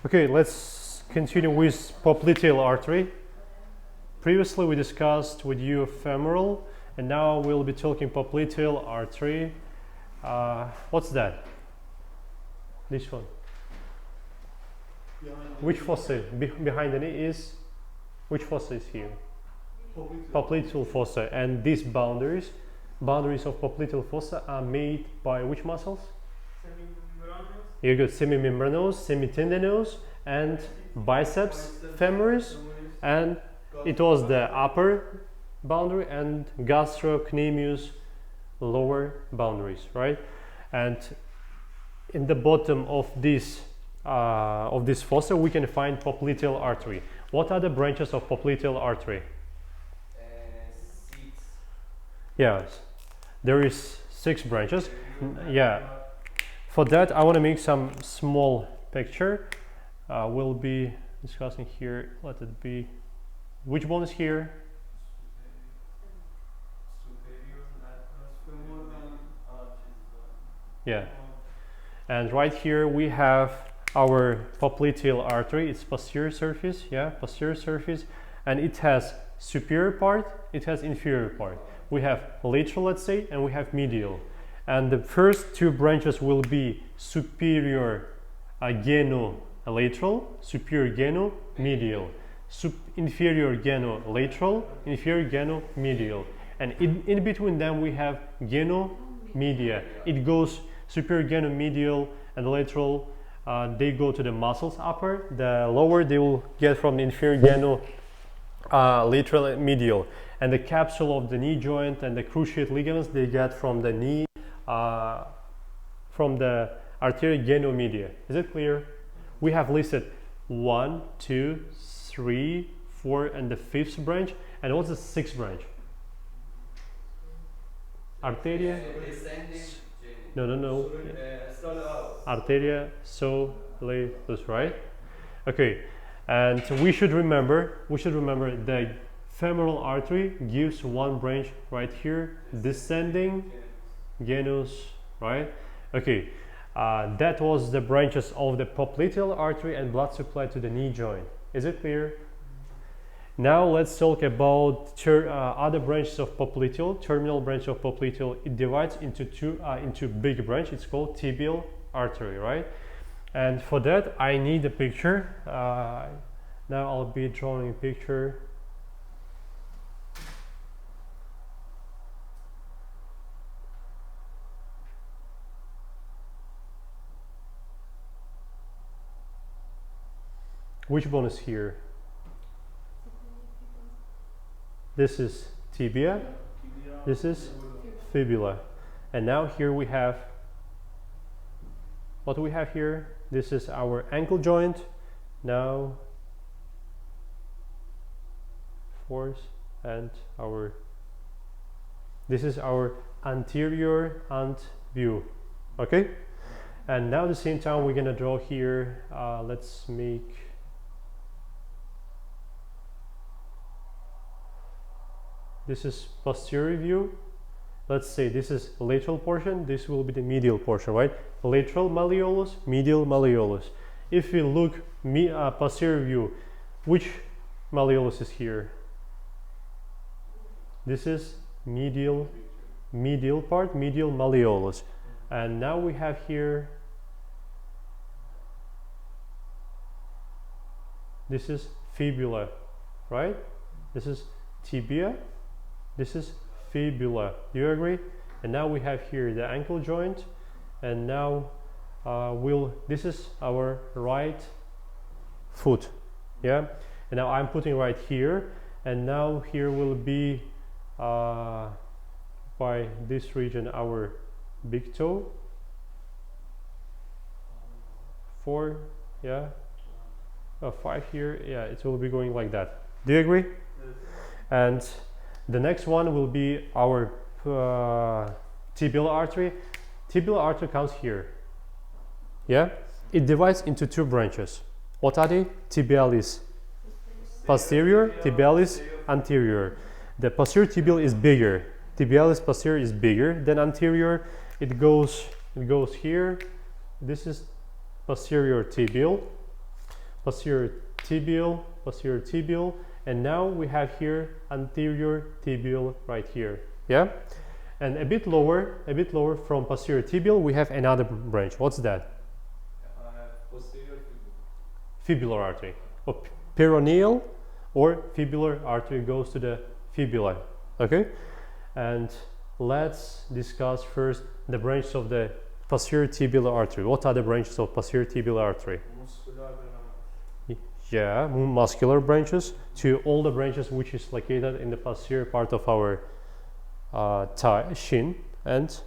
Okay, let's continue with popliteal artery. Previously we discussed with you femoral, and now we'll be talking popliteal artery. What's that? This one. Which fossa behind the knee is? Which fossa is here? Popliteal fossa. And these boundaries of popliteal fossa are made by which muscles? You got semimembranous, semitendinous, and biceps femoris, and it was the upper boundary and gastrocnemius lower boundaries, right? And in the bottom of this fossa we can find popliteal artery. What are the branches of popliteal artery? 6. Yes, there is 6 branches. Yeah. For that, I want to make some small picture. We'll be discussing here. Let it be. Which bone is here? Yeah. And right here we have our popliteal artery. It's posterior surface. Yeah, posterior surface, and it has superior part. It has inferior part. We have lateral, let's say, and we have medial. And the first 2 branches will be superior geno-lateral, superior geno-medial, inferior geno-lateral, inferior geno-medial. And in between them we have geno-media. It goes superior geno-medial and lateral, they go to the muscles upper. The lower they will get from the inferior geno-lateral and medial. And the capsule of the knee joint and the cruciate ligaments they get from the knee, from the arterial geno-media. Is it clear? We have listed 1, 2, 3, 4, and the 5th branch. And what's the 6th branch? Arteria? No. Arteria soleus, right? Okay. And we should remember the femoral artery gives 1 branch right here, descending genus, right? Okay, that was the branches of the popliteal artery and blood supply to the knee joint. Is it clear? Now let's talk about other branches of popliteal. Terminal branch of popliteal. It divides into big branch. It's called tibial artery, right? And for that I need a picture. Now I'll be drawing a picture. Which bone is here? This is tibia. This is fibula. And now here we have, what do we have here? This is our ankle joint. Now, fourth, and this is our anterior ant view. Okay? And now at the same time we're gonna draw here, let's make, this is posterior view. Let's say this is lateral portion, this will be the medial portion, right? Lateral malleolus, medial malleolus. If we look posterior view, which malleolus is here? This is medial part, medial malleolus. And now we have here, this is fibula, right? This is tibia. This is fibula. Do you agree? And now we have here the ankle joint, and now this is our right foot. Yeah. And now I'm putting right here, and now here will be by this region our big toe. 4, yeah. 5 here. Yeah, it will be going like that. Do you agree? Yes. And the next one will be our tibial artery. Tibial artery comes here. Yeah? It divides into 2 branches. What are they? Tibialis posterior, tibialis anterior. The posterior tibial is bigger. Tibialis posterior is bigger than anterior. It goes here. This is posterior tibial. posterior tibial, and now we have here anterior tibial right here. Yeah, and a bit lower from posterior tibial, we have another branch. What's that? Posterior Fibular artery. Or peroneal or fibular artery goes to the fibula. Okay, and let's discuss first the branches of the posterior tibial artery. What are the branches of posterior tibial artery? Yeah, muscular branches to all the branches which is located in the posterior part of our thigh, shin, and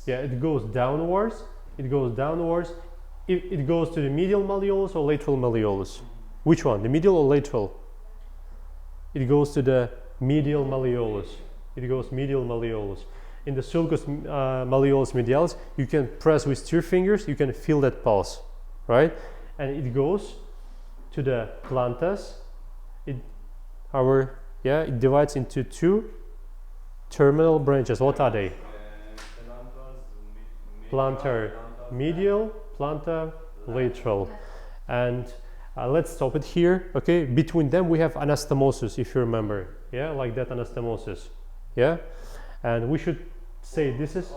yeah, it goes downwards. It goes downwards. It goes to the medial malleolus or lateral malleolus. Which one? The medial or lateral? It goes to the medial malleolus. It goes medial malleolus. In the sulcus malleolus medialis, you can press with your fingers, you can feel that pulse, right? And it goes to the plantas. It divides into two terminal branches. What are they? Plantar medial, plantar lateral. And let's stop it here. Okay, between them we have anastomosis, if you remember. Yeah, like that anastomosis. Yeah, and we should say this is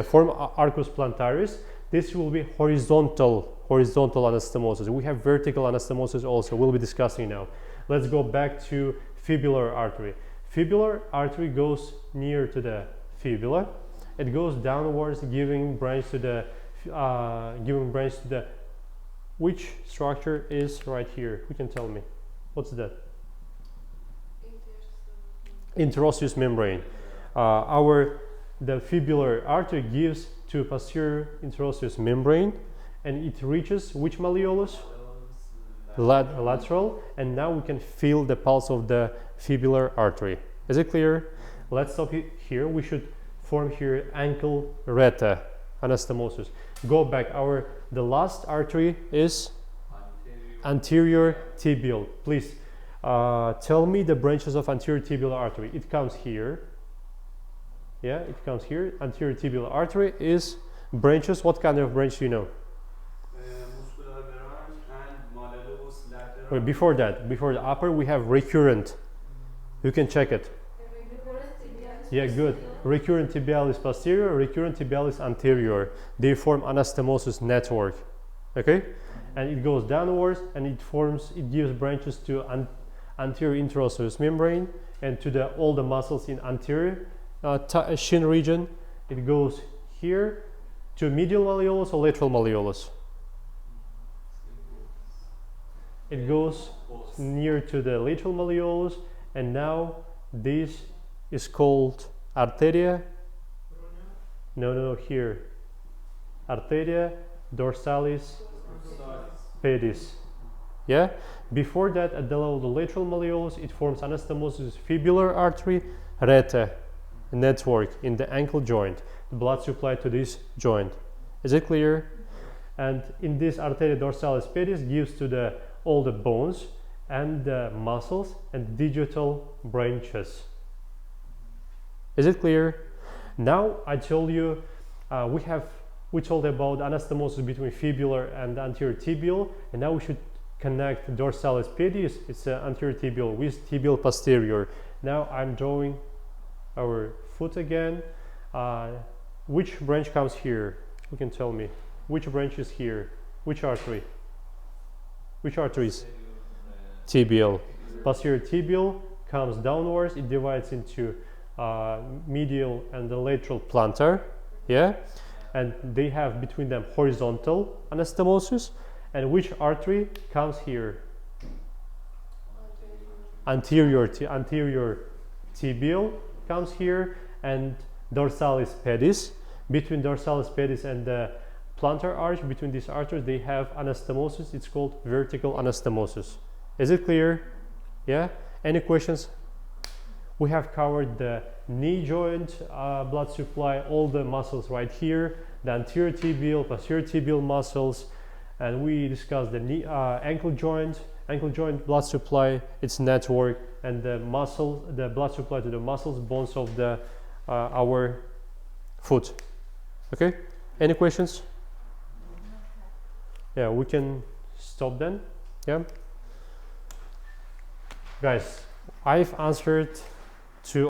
form arcus plantaris. This will be horizontal anastomosis. We have vertical anastomosis also. We'll be discussing now. Let's go back to fibular artery. Fibular artery goes near to the fibula. It goes downwards, giving branch to the which structure is right here? Who can tell me? What's that? Interosseous membrane. The fibular artery gives to posterior interosseous membrane, and it reaches which malleolus? Lateral, and now we can feel the pulse of the fibular artery. Is it clear? Let's stop it here. We should form here ankle rete anastomosis. Go back. The last artery is anterior tibial. Please tell me the branches of anterior tibial artery. It comes here. Yeah, it comes here. Anterior tibial artery is branches. What kind of branch do you know? Wait, before the upper, we have recurrent. You can check it. Yeah, good. Recurrent tibialis posterior, recurrent tibialis anterior. They form anastomosis network. Okay, and it goes downwards, and it gives branches to anterior interosseous membrane and to all the muscles in anterior shin region. It goes here to medial malleolus or lateral malleolus. It goes near to the lateral malleolus, and now this is called arteria. No, here. Arteria dorsalis pedis. Yeah. Before that, at the level of the lateral malleolus, it forms anastomosis fibular artery rete network in the ankle joint. The blood supply to this joint. Is it clear? And in this arteria dorsalis pedis gives to all the bones and the muscles and digital branches. Is it clear? Now I told you we told about anastomosis between fibular and anterior tibial, and now we should connect dorsalis pedis. It's anterior tibial with tibial posterior. Now I'm drawing our foot again. Which branch comes here? Who can tell me? Which branch is here? Which artery? Which arteries? Tibial. Posterior tibial comes downwards. It divides into medial and the lateral plantar. Yeah, and they have between them horizontal anastomosis. And which artery comes here? Anterior tibial comes here, and dorsalis pedis. Between dorsalis pedis and the plantar arch, between these arteries, they have anastomosis. It's called vertical anastomosis. Is it clear? Yeah. Any questions? We have covered the knee joint blood supply, all the muscles right here, the anterior tibial, posterior tibial muscles, and we discussed the knee, ankle joint blood supply, its network, and the blood supply to the muscles, bones of our foot. Okay. Any questions? yeah, we can stop then. Yeah, guys, I've answered